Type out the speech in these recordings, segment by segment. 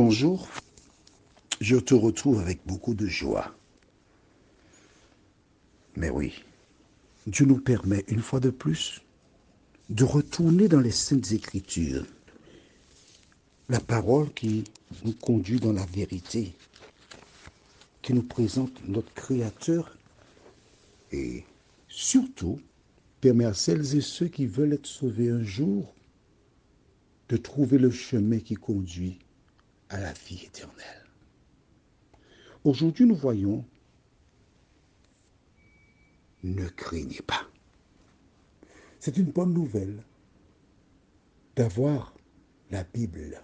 Bonjour, je te retrouve avec beaucoup de joie. Mais oui, Dieu nous permet une fois de plus de retourner dans les Saintes Écritures, la parole qui nous conduit dans la vérité, qui nous présente notre Créateur et surtout permet à celles et ceux qui veulent être sauvés un jour de trouver le chemin qui conduit à la vie éternelle. Aujourd'hui, nous voyons « Ne craignez pas ». C'est une bonne nouvelle d'avoir la Bible.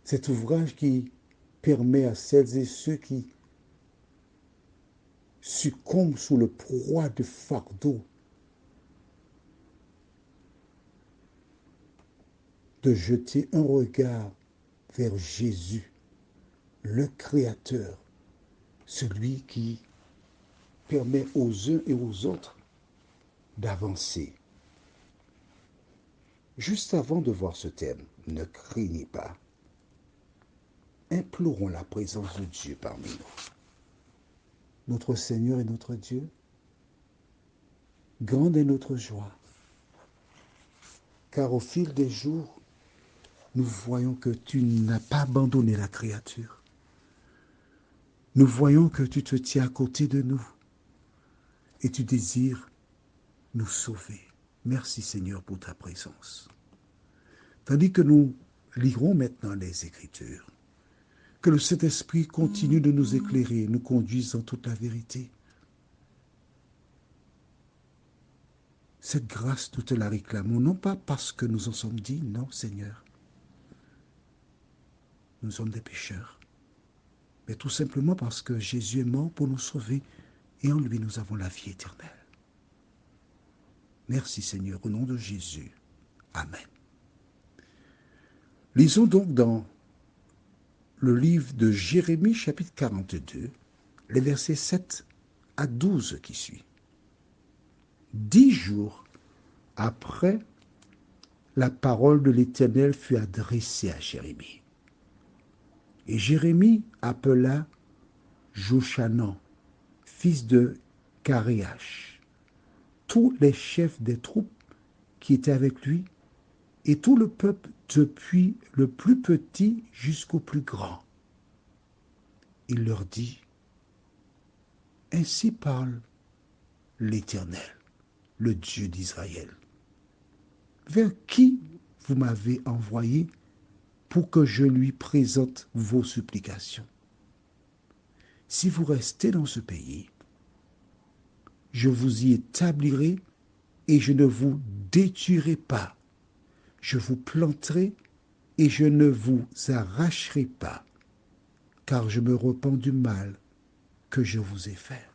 Cet ouvrage qui permet à celles et ceux qui succombent sous le poids de fardeau de jeter un regard vers Jésus, le Créateur, celui qui permet aux uns et aux autres d'avancer. Juste avant de voir ce thème, ne craignez pas, implorons la présence de Dieu parmi nous. Notre Seigneur et notre Dieu, grande est notre joie, car au fil des jours, nous voyons que tu n'as pas abandonné la créature. Nous voyons que tu te tiens à côté de nous et tu désires nous sauver. Merci Seigneur pour ta présence. Tandis que nous lirons maintenant les Écritures, que le Saint-Esprit continue de nous éclairer, nous conduise dans toute la vérité. Cette grâce, nous te la réclamons, non pas parce que nous en sommes dignes, non Seigneur. Nous sommes des pécheurs, mais tout simplement parce que Jésus est mort pour nous sauver et en lui nous avons la vie éternelle. Merci Seigneur, au nom de Jésus. Amen. Lisons donc dans le livre de Jérémie, chapitre 42, les versets 7 à 12 qui suit. 10 jours après, la parole de l'Éternel fut adressée à Jérémie. Et Jérémie appela Jochanan, fils de Karéach, tous les chefs des troupes qui étaient avec lui, et tout le peuple depuis le plus petit jusqu'au plus grand. Il leur dit, « Ainsi parle l'Éternel, le Dieu d'Israël. Vers qui vous m'avez envoyé pour que je lui présente vos supplications? Si vous restez dans ce pays, je vous y établirai et je ne vous détruirai pas. Je vous planterai et je ne vous arracherai pas, car je me repens du mal que je vous ai fait.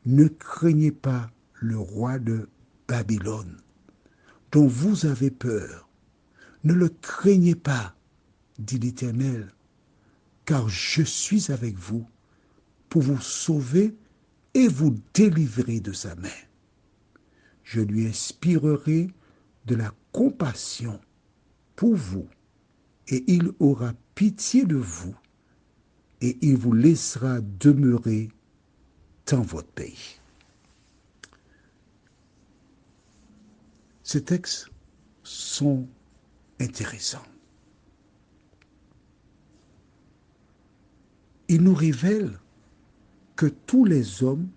Ne craignez pas le roi de Babylone, dont vous avez peur. Ne le craignez pas, dit l'Éternel, car je suis avec vous pour vous sauver et vous délivrer de sa main. Je lui inspirerai de la compassion pour vous, et il aura pitié de vous, et il vous laissera demeurer dans votre pays. Ces textes sont intéressants. Ils nous révèlent que tous les hommes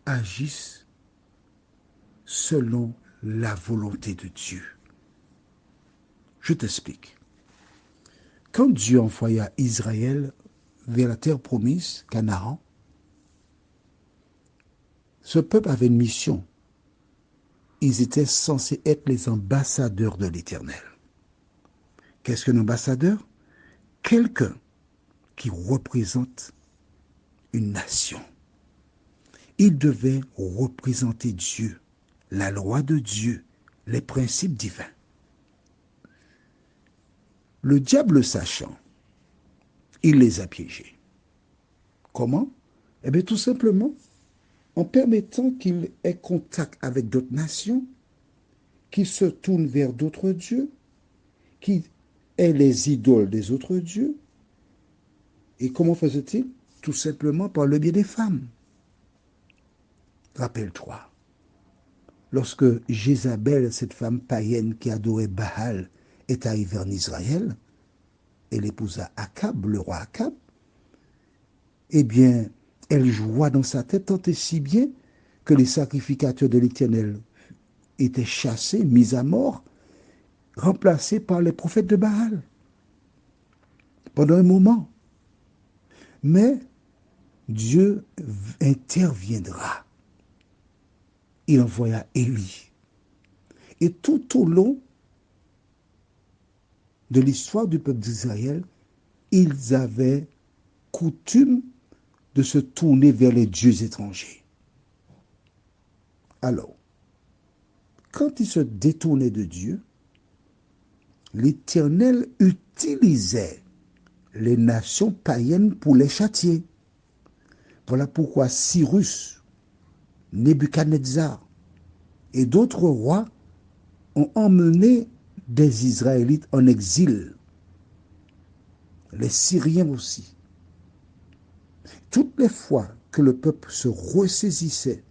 agissent selon la volonté de Dieu. Je t'explique. Quand Dieu envoya Israël vers la terre promise, Canaan, ce peuple avait une mission. Ils étaient censés être les ambassadeurs de l'Éternel. Qu'est-ce qu'un ambassadeur? Quelqu'un qui représente une nation. Il devait représenter Dieu, la loi de Dieu, les principes divins. Le diable sachant, il les a piégés. Comment? Eh bien, tout simplement, en permettant qu'il ait contact avec d'autres nations, qu'il se tourne vers d'autres dieux, qui est les idoles des autres dieux. Et comment faisait-il? Tout simplement par le biais des femmes. Rappelle-toi, lorsque Jézabel, cette femme païenne qui adorait Baal, est arrivée en Israël, elle épousa Akab, le roi Akab, eh bien, elle joua dans sa tête tant et si bien que les sacrificateurs de l'Éternel étaient chassés, mis à mort, remplacés par les prophètes de Baal pendant un moment. Mais Dieu interviendra. Il envoya Élie. Et tout au long de l'histoire du peuple d'Israël, ils avaient coutume de se tourner vers les dieux étrangers. Alors, quand ils se détournaient de Dieu, l'Éternel utilisait les nations païennes pour les châtier. Voilà pourquoi Cyrus, Nebuchadnezzar et d'autres rois ont emmené des Israélites en exil. Les Syriens aussi. Toutes les fois que le peuple se ressaisissait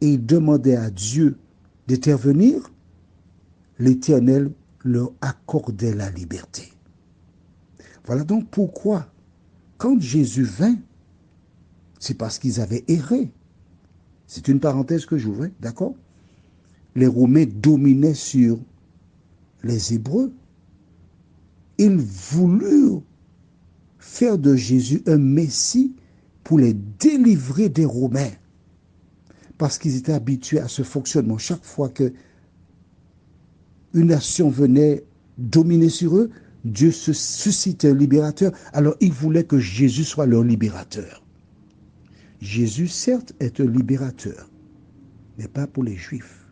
et demandait à Dieu d'intervenir, l'Éternel leur accordait la liberté. Voilà donc pourquoi, quand Jésus vint, c'est parce qu'ils avaient erré. C'est une parenthèse que j'ouvrais, d'accord? Les Romains dominaient sur les Hébreux. Ils voulurent faire de Jésus un Messie pour les délivrer des Romains. Parce qu'ils étaient habitués à ce fonctionnement. Chaque fois que une nation venait dominer sur eux, Dieu se suscitait un libérateur. Alors ils voulaient que Jésus soit leur libérateur. Jésus, certes, est un libérateur, mais pas pour les Juifs.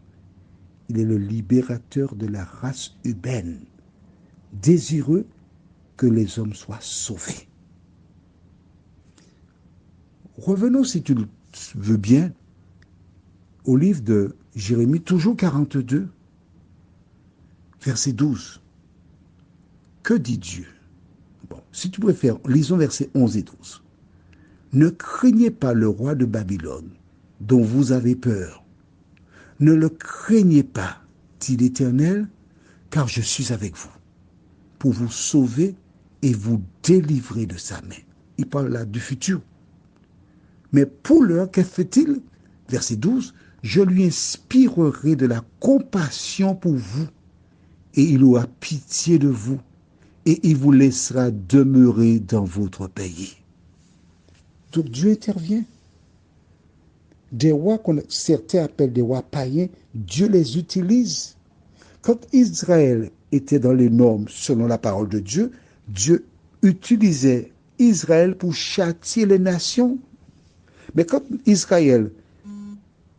Il est le libérateur de la race humaine, désireux que les hommes soient sauvés. Revenons, si tu le veux bien, au livre de Jérémie, toujours 42, verset 12. Que dit Dieu? Bon, si tu préfères, lisons versets 11 et 12. Ne craignez pas le roi de Babylone, dont vous avez peur. Ne le craignez pas, dit l'Éternel, car je suis avec vous, pour vous sauver et vous délivrer de sa main. Il parle là du futur. Mais pour l'heure, que fait-il? Verset 12. Je lui inspirerai de la compassion pour vous, et il aura pitié de vous, et il vous laissera demeurer dans votre pays. Donc Dieu intervient. Des rois que certains appellent des rois païens, Dieu les utilise. Quand Israël était dans les normes selon la parole de Dieu, Dieu utilisait Israël pour châtier les nations. Mais quand Israël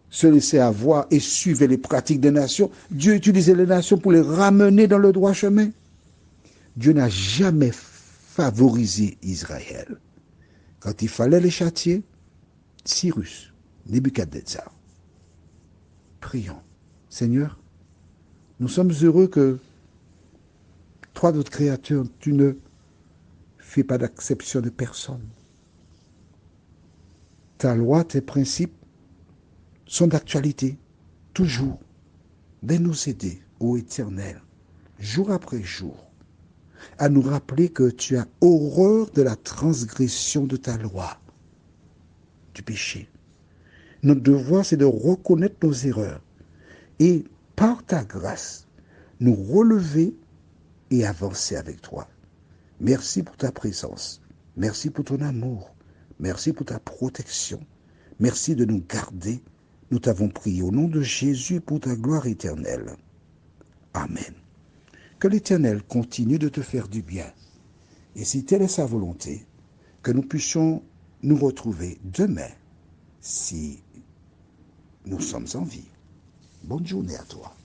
se laissait avoir et suivait les pratiques des nations, Dieu utilisait les nations pour les ramener dans le droit chemin. Dieu n'a jamais favorisé Israël. Quand il fallait les châtier, Cyrus, Nebuchadnezzar. Prions. Seigneur, nous sommes heureux que toi, notre Créateur, tu ne fais pas d'acception de personne. Ta loi, tes principes sont d'actualité, toujours. De nous aider, ô Éternel, jour après jour, à nous rappeler que tu as horreur de la transgression de ta loi, du péché. Notre devoir, c'est de reconnaître nos erreurs et, par ta grâce, nous relever et avancer avec toi. Merci pour ta présence. Merci pour ton amour. Merci pour ta protection. Merci de nous garder. Nous t'avons prié au nom de Jésus pour ta gloire éternelle. Amen. Que l'Éternel continue de te faire du bien. Et si telle est sa volonté, que nous puissions nous retrouver demain, si nous sommes en vie. Bonne journée à toi.